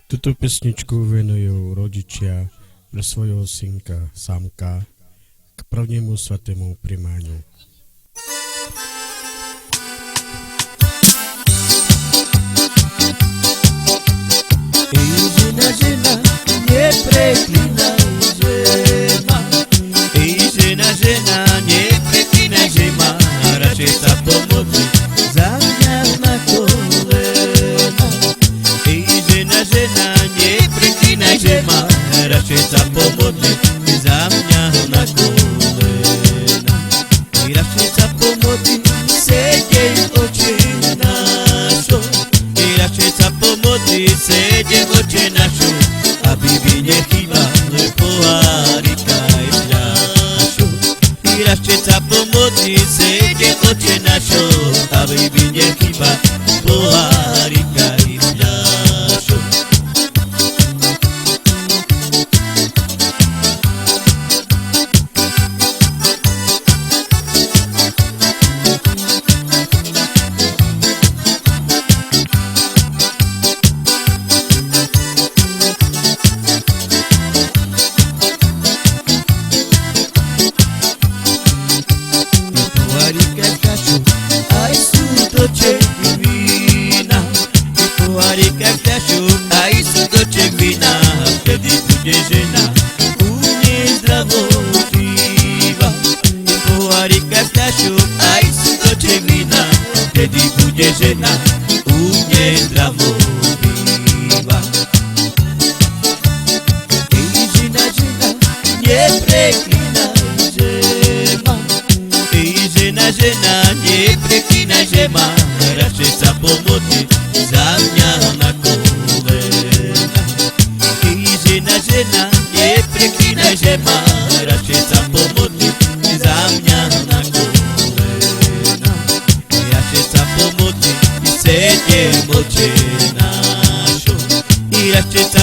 Tuto pesničku venujú rodičia pre svojho synka Samka k prvnému svätému primáňu. Žena, žena, nepreklínaj, žena. Žena, žena, nepreklínaj, že má radšej sa pomodli za mňa na kolena. Žena, žena, nepreklínaj, že má radšej sa pomodli za mňa na kolena. Radšej sa pomodli, sedej oče našo. Radšej sa pomodli, sedej oče našo, aby by nechýbali pohárika aj fľašu. Radšej sa pomodli, sedej oče našo, aby by nechýbali pohárika aj fľašu. Aj sudoček vína, vtedy bude žena u mne zdravo píva. Pohárika fľašu, aj sudoček vína, vtedy bude žena u mne zdravo píva. Žena, žena, nepreklínaj, že má. Žena, žena, nepreklínaj, že má radšej sa pomodli za mňa na kolena. Žena, žena, nepreklínaj, že má radšej sa pomodli za mňa na kolena. Radšej sa pomodli, sedem oče nášo. Radšej sa